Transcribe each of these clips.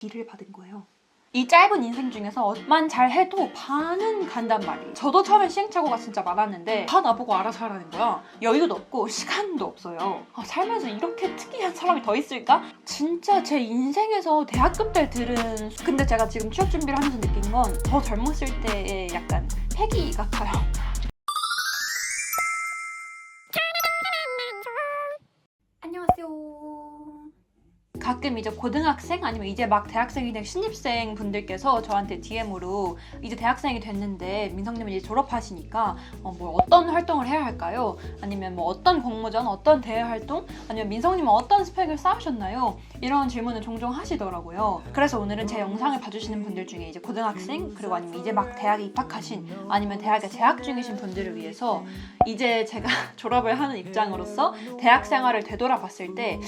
D를 받은 거예요. 이 짧은 인생 중에서만 잘해도 반은 간단 말이에요. 저도 처음엔 시행착오가 진짜 많았는데 다 나보고 알아서 하라는 거야. 여유도 없고 시간도 없어요. 살면서 이렇게 특이한 사람이 더 있을까? 진짜 제 인생에서 대학교 때 들은 근데 제가 지금 취업 준비를 하면서 느낀 건 더 젊었을 때의 약간 패기 같아요. 안녕하세요. 가끔 이제 고등학생 아니면 이제 막 대학생이 된 신입생 분들께서 저한테 DM으로 이제 대학생이 됐는데 민성님은 이제 졸업하시니까 뭐 어떤 활동을 해야 할까요? 아니면 뭐 어떤 공모전, 어떤 대외 활동, 아니면 민성님은 어떤 스펙을 쌓으셨나요? 이런 질문을 종종 하시더라고요. 그래서 오늘은 제 영상을 봐주시는 분들 중에 이제 고등학생 그리고 아니면 이제 막 대학에 입학하신 아니면 대학에 재학 중이신 분들을 위해서 이제 제가 졸업을 하는 입장으로서 대학 생활을 되돌아봤을 때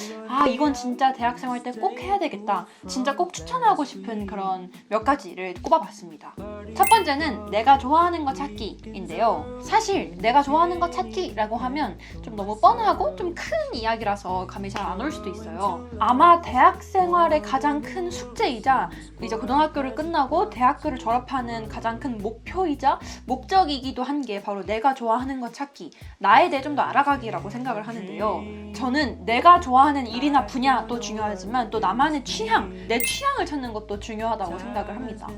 이건 진짜 대학 생활 때 꼭 해야 되겠다. 진짜 꼭 추천하고 싶은 그런 몇 가지를 꼽아봤습니다. 첫 번째는 내가 좋아하는 거 찾기인데요. 사실 내가 좋아하는 거 찾기라고 하면 좀 너무 뻔하고 좀 큰 이야기라서 감이 잘 안 올 수도 있어요. 아마 대학 생활의 가장 큰 숙제이자 이제 고등학교를 끝나고 대학교를 졸업하는 가장 큰 목표이자 목적이기도 한 게 바로 내가 좋아하는 거 찾기, 나에 대해 좀 더 알아가기라고 생각을 하는데요. 저는 내가 좋아하는 일이나 분야도 중요하지만 또 나만의 취향, 내 취향을 찾는 것도 중요하다고 생각을 합니다.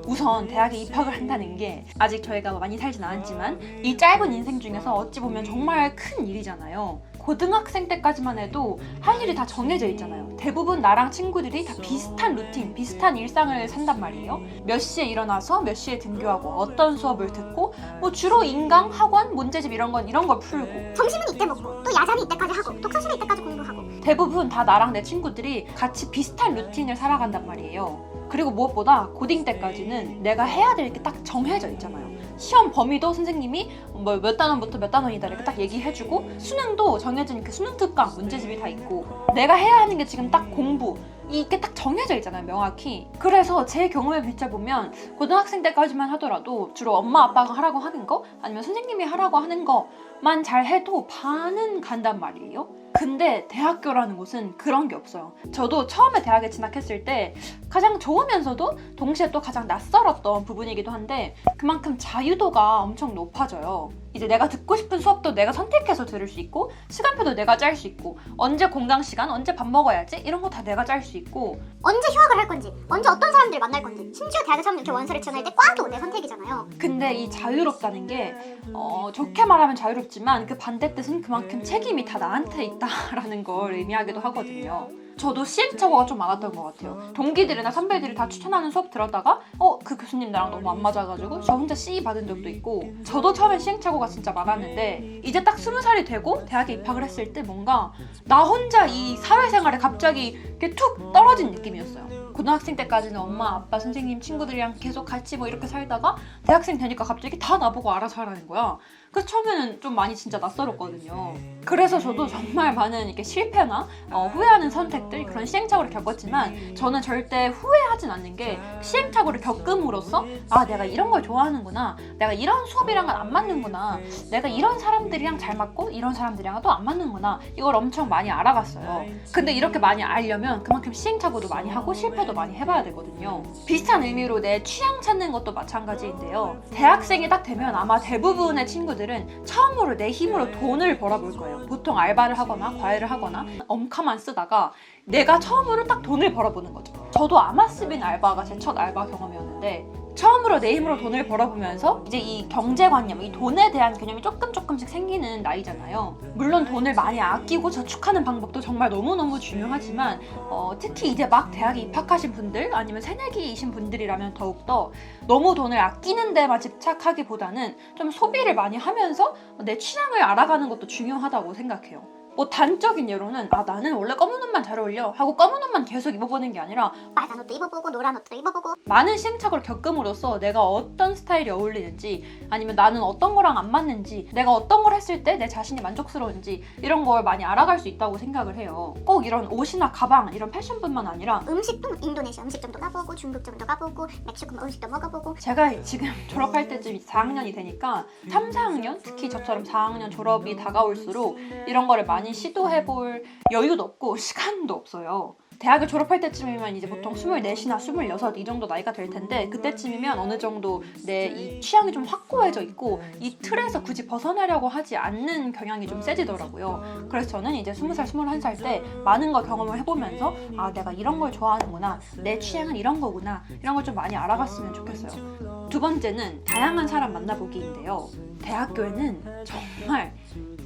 우선 대학에 입학을 한다는 게 아직 저희가 많이 살진 않았지만 이 짧은 인생 중에서 어찌 보면 정말 큰 일이잖아요. 고등학생 때까지만 해도 할 일이 다 정해져 있잖아요. 대부분 나랑 친구들이 다 비슷한 루틴, 비슷한 일상을 산단 말이에요. 몇 시에 일어나서 몇 시에 등교하고 어떤 수업을 듣고 뭐 주로 인강, 학원, 문제집 이런 걸 풀고 점심은 이때 먹고 또 야자는 이때까지 하고 독서실에 이때까지 공부하고 대부분 다 나랑 내 친구들이 같이 비슷한 루틴을 살아간단 말이에요. 그리고 무엇보다 고딩 때까지는 내가 해야 될 게 딱 정해져 있잖아요. 시험 범위도 선생님이 뭐 몇 단원부터 몇 단원이다 이렇게 딱 얘기해주고 수능도 정해진 그 수능 특강 문제집이 다 있고 내가 해야 하는 게 지금 딱 공부 이게 딱 정해져 있잖아요, 명확히. 그래서 제 경험에 비춰보면 고등학생 때까지만 하더라도 주로 엄마 아빠가 하라고 하는 거 아니면 선생님이 하라고 하는 거만 잘 해도 반은 간단 말이에요. 근데 대학교라는 곳은 그런 게 없어요. 저도 처음에 대학에 진학했을 때 가장 좋으면서도 동시에 또 가장 낯설었던 부분이기도 한데 그만큼 자유도가 엄청 높아져요. 이제 내가 듣고 싶은 수업도 내가 선택해서 들을 수 있고 시간표도 내가 짤 수 있고 언제 공강 시간, 언제 밥 먹어야지 이런 거 다 내가 짤 수 있고 언제 휴학을 할 건지 언제 어떤 사람들 만날 건지 심지어 대학에 처음 이렇게 원서를 지원할 때 과도 내 선택이잖아요. 근데 이 자유롭다는 게 좋게 말하면 자유롭지만 그 반대 뜻은 그만큼 책임이 다 나한테 있다라는 걸 의미하기도 하거든요. 저도 시행착오가 좀 많았던 것 같아요. 동기들이나 선배들이 다 추천하는 수업 들었다가 그 교수님 나랑 너무 안 맞아가지고 저 혼자 C 받은 적도 있고 저도 처음엔 시행착오가 진짜 많았는데 이제 딱 20살이 되고 대학에 입학을 했을 때 뭔가 나 혼자 이 사회생활에 갑자기 이렇게 툭 떨어진 느낌이었어요. 고등학생 때까지는 엄마, 아빠, 선생님, 친구들이랑 계속 같이 뭐 이렇게 살다가 대학생 되니까 갑자기 다 나보고 알아서 하라는 거야. 그래서 처음에는 좀 많이 진짜 낯설었거든요. 그래서 저도 정말 많은 이렇게 실패나 후회하는 선택들, 그런 시행착오를 겪었지만 저는 절대 후회하진 않는 게 시행착오를 겪음으로써 내가 이런 걸 좋아하는구나, 내가 이런 수업이랑은 안 맞는구나, 내가 이런 사람들이랑 잘 맞고 이런 사람들이랑은 또 안 맞는구나 이걸 엄청 많이 알아갔어요. 근데 이렇게 많이 알려면 그만큼 시행착오도 많이 하고 실패도 많이 해봐야 되거든요. 비슷한 의미로 내 취향 찾는 것도 마찬가지인데요. 대학생이 딱 되면 아마 대부분의 친구들은 처음으로 내 힘으로 돈을 벌어볼 거예요. 보통 알바를 하거나 과외를 하거나 엄카만 쓰다가 내가 처음으로 딱 돈을 벌어보는 거죠. 저도 아마스빈 알바가 제 첫 알바 경험이었는데 처음으로 내 힘으로 돈을 벌어보면서 이제 이 경제관념, 이 돈에 대한 개념이 조금씩 생기는 나이잖아요. 물론 돈을 많이 아끼고 저축하는 방법도 정말 너무너무 중요하지만 특히 이제 막 대학에 입학하신 분들 아니면 새내기이신 분들이라면 더욱더 너무 돈을 아끼는 데만 집착하기보다는 좀 소비를 많이 하면서 내 취향을 알아가는 것도 중요하다고 생각해요. 뭐 단적인 예로는 나는 원래 검은 옷만 잘 어울려 하고 검은 옷만 계속 입어보는 게 아니라 빨간 옷도 입어보고 노란 옷도 입어보고 많은 시행착오를 겪음으로써 내가 어떤 스타일이 어울리는지 아니면 나는 어떤 거랑 안 맞는지 내가 어떤 걸 했을 때 내 자신이 만족스러운지 이런 걸 많이 알아갈 수 있다고 생각을 해요. 꼭 이런 옷이나 가방 이런 패션뿐만 아니라 음식도 인도네시아 음식점도 가보고 중국점도 가보고 멕시코 음식도 먹어보고 제가 지금 졸업할 때쯤 4학년이 되니까 3, 4학년 특히 저처럼 4학년 졸업이 다가올수록 이런 거를 많이 시도해볼 여유도 없고 시간도 없어요. 대학을 졸업할 때쯤이면 이제 보통 24이나 26 이 정도 나이가 될 텐데 그때쯤이면 어느 정도 내 이 취향이 좀 확고해져 있고 이 틀에서 굳이 벗어나려고 하지 않는 경향이 좀 세지더라고요. 그래서 저는 이제 20살, 21살 때 많은 걸 경험을 해보면서 아 내가 이런 걸 좋아하는구나, 내 취향은 이런 거구나, 이런 걸 좀 많이 알아갔으면 좋겠어요. 두 번째는 다양한 사람 만나보기인데요. 대학교에는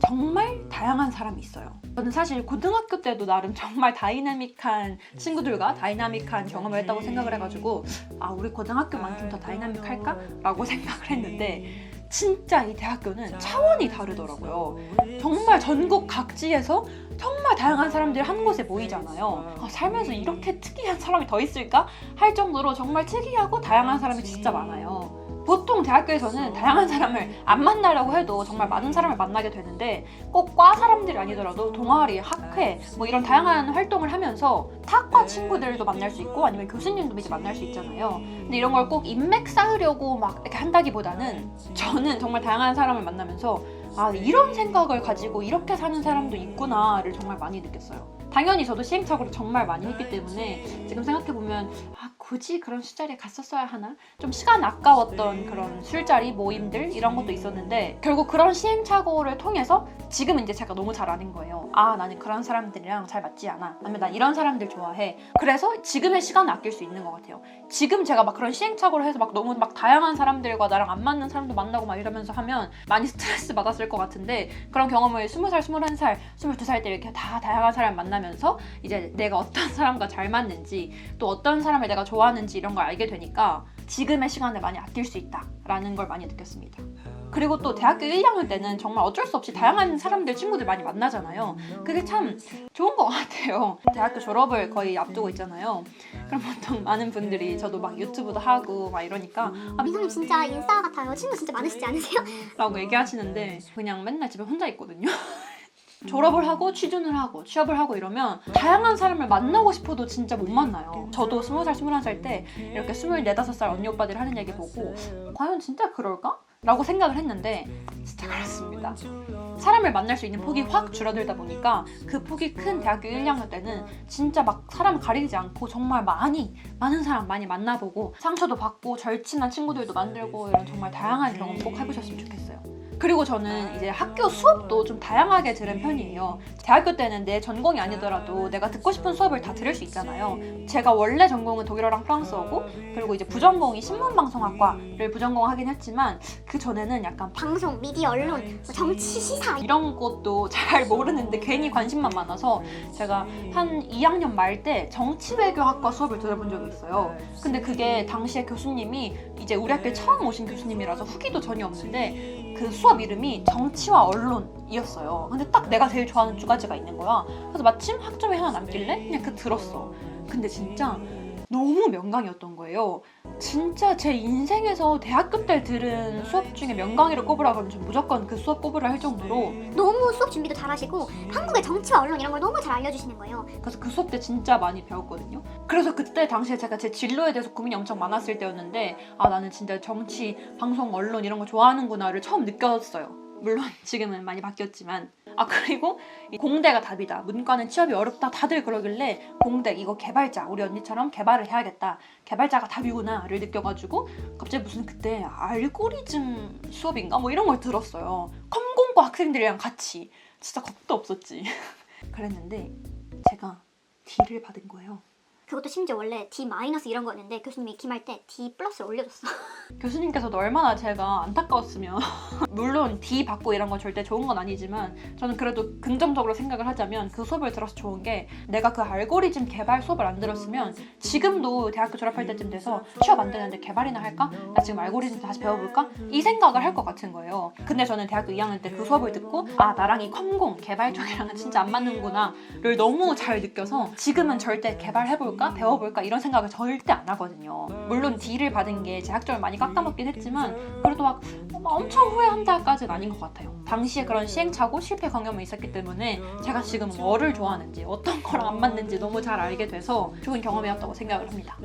정말 다양한 사람이 있어요. 저는 사실 고등학교 때도 나름 정말 다이나믹한 친구들과 다이나믹한 경험을 했다고 생각을 해가지고 아 우리 고등학교만큼 더 다이나믹할까? 라고 생각을 했는데 진짜 이 대학교는 차원이 다르더라고요. 정말 전국 각지에서 정말 다양한 사람들이 한 곳에 모이잖아요. 아, 살면서 이렇게 특이한 사람이 더 있을까? 할 정도로 정말 특이하고 다양한 사람이 진짜 많아요. 보통 대학교에서는 다양한 사람을 안 만나려고 해도 정말 많은 사람을 만나게 되는데 꼭 과 사람들이 아니더라도 동아리, 학회 뭐 이런 다양한 활동을 하면서 타과 친구들도 만날 수 있고 아니면 교수님도 이제 만날 수 있잖아요. 근데 이런 걸 꼭 인맥 쌓으려고 막 이렇게 한다기보다는 저는 정말 다양한 사람을 만나면서 아 이런 생각을 가지고 이렇게 사는 사람도 있구나를 정말 많이 느꼈어요. 당연히 저도 시행착오를 정말 많이 했기 때문에 지금 생각해보면 아 굳이 그런 술자리에 갔었어야 하나? 좀 시간 아까웠던 그런 술자리, 모임들 이런 것도 있었는데 결국 그런 시행착오를 통해서 지금은 이제 제가 너무 잘 아는 거예요. 아 나는 그런 사람들이랑 잘 맞지 않아. 아니면 난 이런 사람들 좋아해. 그래서 지금의 시간을 아낄 수 있는 것 같아요. 지금 제가 막 그런 시행착오를 해서 막 너무 막 다양한 사람들과 나랑 안 맞는 사람도 만나고 막 이러면서 하면 많이 스트레스 받았을 것 같은데 그런 경험을 20살, 21살, 22살 때 이렇게 다 다양한 사람 만나면서 이제 내가 어떤 사람과 잘 맞는지 또 어떤 사람을 내가 좋아하는지 이런 걸 알게 되니까 지금의 시간을 많이 아낄 수 있다라는 걸 많이 느꼈습니다. 그리고 또 대학교 1, 2학년 때는 정말 어쩔 수 없이 다양한 사람들, 친구들 많이 만나잖아요. 그게 참 좋은 것 같아요. 대학교 졸업을 거의 앞두고 있잖아요. 그럼 보통 많은 분들이 저도 막 유튜브도 하고 막 이러니까 아, 민성님 진짜 인싸 같아요. 친구 진짜 많으시지 않으세요? 라고 얘기하시는데 그냥 맨날 집에 혼자 있거든요. 졸업을 하고 취준을 하고 취업을 하고 이러면 다양한 사람을 만나고 싶어도 진짜 못 만나요. 저도 20살, 21살 때 이렇게 24, 5살 언니 오빠들이 하는 얘기 보고 과연 진짜 그럴까? 라고 생각을 했는데 진짜 그렇습니다. 사람을 만날 수 있는 폭이 확 줄어들다 보니까 그 폭이 큰 대학교 1, 2학년 때는 진짜 막 사람 가리지 않고 정말 많은 사람 많이 만나보고 상처도 받고 절친한 친구들도 만들고 이런 정말 다양한 경험 꼭 해보셨으면 좋겠어요. 그리고 저는 이제 학교 수업도 좀 다양하게 들은 편이에요. 대학교 때는 내 전공이 아니더라도 내가 듣고 싶은 수업을 다 들을 수 있잖아요. 제가 원래 전공은 독일어랑 프랑스어고 그리고 이제 부전공이 신문방송학과를 부전공하긴 했지만 그 전에는 약간 방송, 미디어, 언론, 뭐 정치, 시사 이런 것도 잘 모르는데 괜히 관심만 많아서 제가 한 2학년 말 때 정치외교학과 수업을 들어본 적이 있어요. 근데 그게 당시에 교수님이 이제 우리 학교에 처음 오신 교수님이라서 후기도 전혀 없는데 그 수업 이름이 정치와 언론이었어요. 근데 딱 내가 제일 좋아하는 두 가지가 있는 거야. 그래서 마침 학점이 하나 남길래 그냥 그 들었어. 근데 진짜 너무 명강이었던 거예요. 진짜 제 인생에서 대학교 때 들은 수업 중에 명강의를 꼽으라 그러면 전 무조건 그 수업 꼽으라 할 정도로 너무 수업 준비도 잘하시고 한국의 정치와 언론 이런 걸 너무 잘 알려주시는 거예요. 그래서 그 수업 때 진짜 많이 배웠거든요. 그래서 그때 당시에 제가 제 진로에 대해서 고민이 엄청 많았을 때였는데 아 나는 진짜 정치, 방송, 언론 이런 거 좋아하는구나를 처음 느꼈어요. 물론 지금은 많이 바뀌었지만 아 그리고 공대가 답이다. 문과는 취업이 어렵다. 다들 그러길래 공대 이거 개발자 우리 언니처럼 개발을 해야겠다. 개발자가 답이구나를 느껴가지고 갑자기 무슨 그때 알고리즘 수업인가 뭐 이런 걸 들었어요. 컴공과 학생들이랑 같이 진짜 겁도 없었지. 그랬는데 제가 D를 받은 거예요. 그것도 심지어 원래 D- 이런 거였는데 교수님이 기말 때 D+를 올려줬어. 교수님께서도 얼마나 제가 안타까웠으면 물론 D 받고 이런 건 절대 좋은 건 아니지만 저는 그래도 긍정적으로 생각을 하자면 그 수업을 들어서 좋은 게 내가 그 알고리즘 개발 수업을 안 들었으면 지금도 대학교 졸업할 때쯤 돼서 취업 안 되는데 개발이나 할까? 나 지금 알고리즘 다시 배워볼까? 이 생각을 할 것 같은 거예요. 근데 저는 대학교 2학년 때 그 수업을 듣고 아 나랑 이 컴공 개발 쪽이랑은 진짜 안 맞는구나 를 너무 잘 느껴서 지금은 절대 개발해볼까? 배워볼까? 이런 생각을 절대 안 하거든요. 물론 D를 받은 게 제 학점을 많이 깎아먹긴 했지만 그래도 막 엄청 후회한다까지는 아닌 것 같아요. 당시에 그런 시행착오, 실패 경험이 있었기 때문에 제가 지금 뭐를 좋아하는지 어떤 거랑 안 맞는지 너무 잘 알게 돼서 좋은 경험이었다고 생각을 합니다.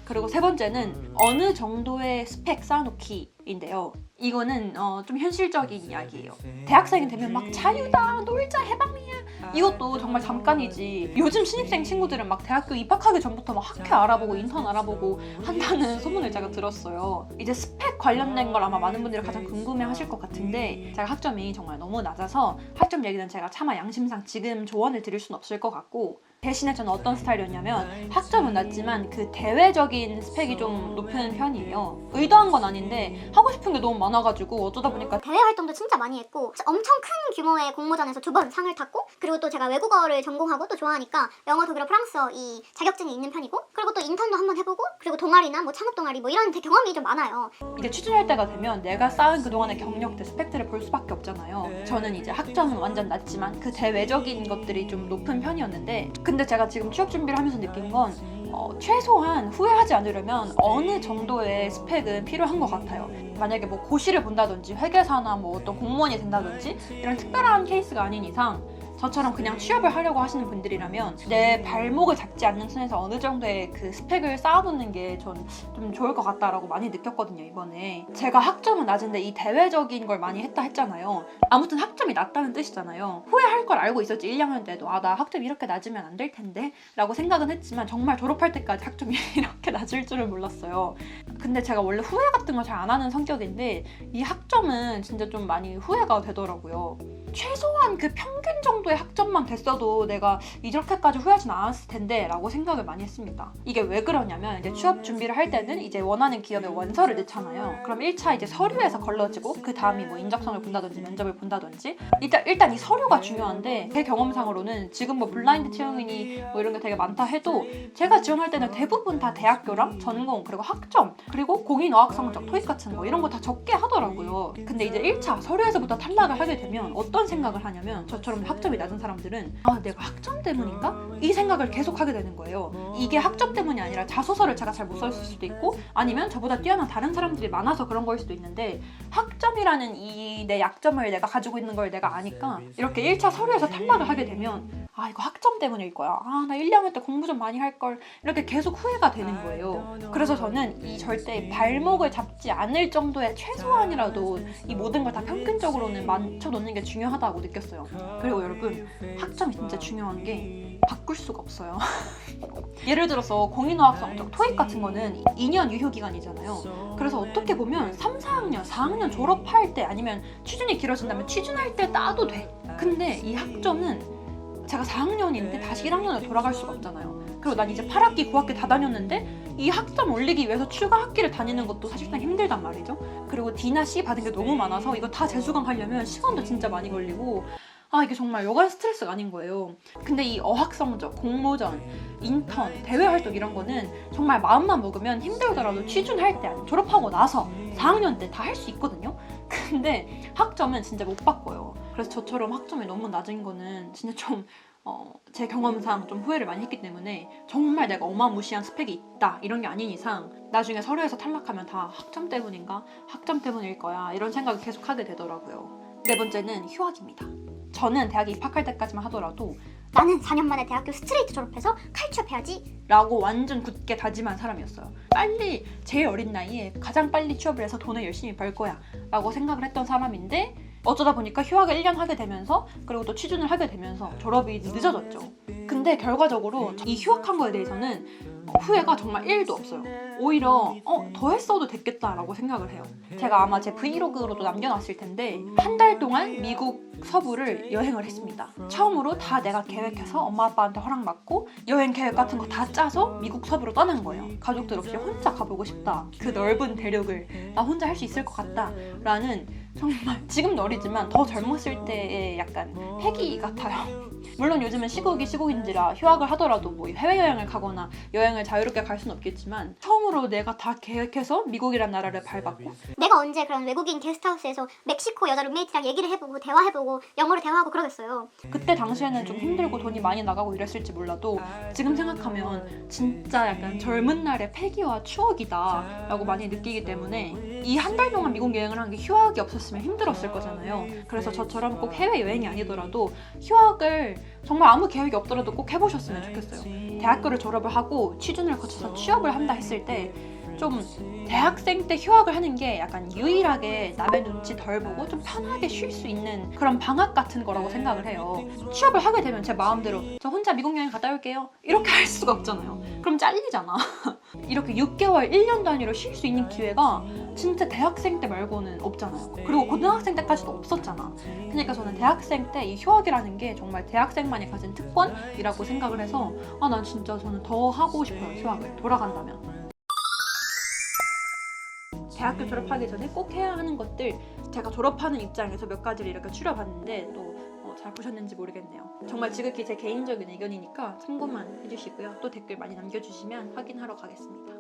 그리고 세 번째는 어느 정도의 스펙 쌓아놓기 인데요. 이거는 좀 현실적인 이야기예요. 대학생이 되면 막 자유다, 놀자, 해방이야. 이것도 정말 잠깐이지. 요즘 신입생 친구들은 막 대학교 입학하기 전부터 막 학회 알아보고 인턴 알아보고 한다는 소문을 제가 들었어요. 이제 스펙 관련된 걸 아마 많은 분들이 가장 궁금해하실 것 같은데 제가 학점이 정말 너무 낮아서 학점 얘기는 제가 차마 양심상 지금 조언을 드릴 수는 없을 것 같고, 대신에 저는 어떤 스타일이었냐면 학점은 낮지만 그 대외적인 스펙이 좀 높은 편이에요. 의도한 건 아닌데 하고 싶은 게 너무 많아가지고 어쩌다 보니까 대외 활동도 진짜 많이 했고 엄청 큰 규모의 공모전에서 2번 상을 탔고, 그리고 또 제가 외국어를 전공하고 또 좋아하니까 영어, 독일어, 프랑스어 이 자격증이 있는 편이고, 그리고 또 인턴도 한번 해보고, 그리고 동아리나 뭐 창업 동아리 뭐 이런 경험이 좀 많아요. 이제 취준할 때가 되면 내가 쌓은 그동안의 경력들, 스펙들을 볼 수밖에 없잖아요. 저는 이제 학점은 완전 낮지만 그 대외적인 것들이 좀 높은 편이었는데, 근데 제가 지금 취업 준비를 하면서 느낀 건 최소한 후회하지 않으려면 어느 정도의 스펙은 필요한 것 같아요. 만약에 뭐 고시를 본다든지 회계사나 뭐 어떤 공무원이 된다든지 이런 특별한 케이스가 아닌 이상 저처럼 그냥 취업을 하려고 하시는 분들이라면 내 발목을 잡지 않는 선에서 어느 정도의 그 스펙을 쌓아놓는 게 전 좀 좋을 것 같다라고 많이 느꼈거든요, 이번에. 제가 학점은 낮은데 이 대외적인 걸 많이 했다 했잖아요. 아무튼 학점이 낮다는 뜻이잖아요. 후회할 걸 알고 있었지, 1, 2학년 때도. 나 학점이 이렇게 낮으면 안 될 텐데 라고 생각은 했지만 정말 졸업할 때까지 학점이 이렇게 낮을 줄은 몰랐어요. 근데 제가 원래 후회 같은 거 잘 안 하는 성격인데 이 학점은 진짜 좀 많이 후회가 되더라고요. 최소한 그 평균 정도의 학점만 됐어도 내가 이렇게까지 후회하진 않았을 텐데 라고 생각을 많이 했습니다. 이게 왜 그러냐면 이제 취업 준비를 할 때는 이제 원하는 기업에 원서를 넣잖아요. 그럼 1차 이제 서류에서 걸러지고 그 다음이 뭐 인적성을 본다든지 면접을 본다든지 일단 이 서류가 중요한데, 제 경험상으로는 지금 뭐 블라인드 채용이니 뭐 이런 게 되게 많다 해도 제가 지원할 때는 대부분 다 대학교랑 전공 그리고 학점 그리고 공인어학 성적, 토익 같은 거 이런 거 다 적게 하더라고요. 근데 이제 1차 서류에서부터 탈락을 하게 되면 어떤 생각을 하냐면, 저처럼 학점이 낮은 사람들은 내가 학점 때문인가? 이 생각을 계속 하게 되는 거예요. 이게 학점 때문이 아니라 자소서를 제가 잘 못 썼을 수도 있고 아니면 저보다 뛰어난 다른 사람들이 많아서 그런 거일 수도 있는데, 학점이라는 이 내 약점을 내가 가지고 있는 걸 내가 아니까 이렇게 1차 서류에서 탈락을 하게 되면 이거 학점 때문일 거야. 나 1, 2학년 때 공부 좀 많이 할 걸. 이렇게 계속 후회가 되는 거예요. 그래서 저는 이 절대 발목을 잡지 않을 정도의 최소한이라도 이 모든 걸 다 평균적으로는 맞춰놓는 게 중요하다고 느꼈어요. 그리고 여러분, 학점이 진짜 중요한 게 바꿀 수가 없어요. 예를 들어서 공인어학 성적, 토익 같은 거는 2년 유효기간이잖아요. 그래서 어떻게 보면 3, 4학년, 4학년 졸업할 때 아니면 취준이 길어진다면 취준할 때 따도 돼. 근데 이 학점은 제가 4학년인데 다시 1학년으로 돌아갈 수가 없잖아요. 그리고 난 이제 8학기, 9학기 다 다녔는데 이 학점 올리기 위해서 추가 학기를 다니는 것도 사실상 힘들단 말이죠. 그리고 D나 C 받은 게 너무 많아서 이거 다 재수강하려면 시간도 진짜 많이 걸리고 이게 정말 여간 스트레스가 아닌 거예요. 근데 이 어학 성적, 공모전, 인턴, 대외 활동 이런 거는 정말 마음만 먹으면 힘들더라도 취준할 때 아니면 졸업하고 나서 4학년 때 다 할 수 있거든요. 근데 학점은 진짜 못 바꿔요. 그래서 저처럼 학점이 너무 낮은 거는 진짜 좀 제 경험상 좀 후회를 많이 했기 때문에, 정말 내가 어마무시한 스펙이 있다 이런 게 아닌 이상 나중에 서류에서 탈락하면 다 학점 때문인가? 학점 때문일 거야 이런 생각을 계속 하게 되더라고요. 네 번째는 휴학입니다. 저는 대학에 입학할 때까지만 하더라도 나는 4년 만에 대학교 스트레이트 졸업해서 칼취업해야지 라고 완전 굳게 다짐한 사람이었어요. 빨리, 제일 어린 나이에 가장 빨리 취업을 해서 돈을 열심히 벌 거야 라고 생각을 했던 사람인데, 어쩌다 보니까 휴학을 1년 하게 되면서 그리고 또 취준을 하게 되면서 졸업이 늦어졌죠. 근데 결과적으로 이 휴학한 거에 대해서는 후회가 정말 1도 없어요. 오히려 더 했어도 됐겠다라고 생각을 해요. 제가 아마 제 브이로그로도 남겨놨을 텐데 한 달 동안 미국 서부를 여행을 했습니다. 처음으로 다 내가 계획해서 엄마 아빠한테 허락받고 여행 계획 같은 거 다 짜서 미국 서부로 떠난 거예요. 가족들 없이 혼자 가보고 싶다. 그 넓은 대륙을 나 혼자 할 수 있을 것 같다 라는, 정말 지금도 어리지만 더 젊었을 때의 약간 패기 같아요. 물론 요즘은 시국인지라 휴학을 하더라도 뭐 해외여행을 가거나 여행을 자유롭게 갈 수는 없겠지만, 처음으로 내가 다 계획해서 미국이란 나라를 밟았고, 내가 언제 그런 외국인 게스트하우스에서 멕시코 여자 룸메이트랑 얘기를 해보고 대화해보고 영어로 대화하고 그러겠어요. 그때 당시에는 좀 힘들고 돈이 많이 나가고 이랬을지 몰라도 지금 생각하면 진짜 약간 젊은 날의 패기와 추억이다 라고 많이 느끼기 때문에, 이 한 달 동안 미국 여행을 한 게 휴학이 없었으면 힘들었을 거잖아요. 그래서 저처럼 꼭 해외여행이 아니더라도 휴학을 정말 아무 계획이 없더라도 꼭 해보셨으면 좋겠어요. 대학교를 졸업을 하고 취준을 거쳐서 취업을 한다 했을 때 좀 대학생 때 휴학을 하는 게 약간 유일하게 남의 눈치 덜 보고 좀 편하게 쉴 수 있는 그런 방학 같은 거라고 생각을 해요. 취업을 하게 되면 제 마음대로 저 혼자 미국 여행 갔다 올게요 이렇게 할 수가 없잖아요. 그럼 잘리잖아. 이렇게 6개월, 1년 단위로 쉴 수 있는 기회가 진짜 대학생 때 말고는 없잖아요. 그리고 고등학생 때까지도 없었잖아. 그러니까 저는 대학생 때 이 휴학이라는 게 정말 대학생만이 가진 특권이라고 생각을 해서 난 진짜 저는 더 하고 싶어요. 휴학을 돌아간다면. 대학교 졸업하기 전에 꼭 해야 하는 것들, 제가 졸업하는 입장에서 몇 가지를 이렇게 추려봤는데 또 잘 보셨는지 모르겠네요. 정말 지극히 제 개인적인 의견이니까 참고만 해주시고요. 또 댓글 많이 남겨주시면 확인하러 가겠습니다.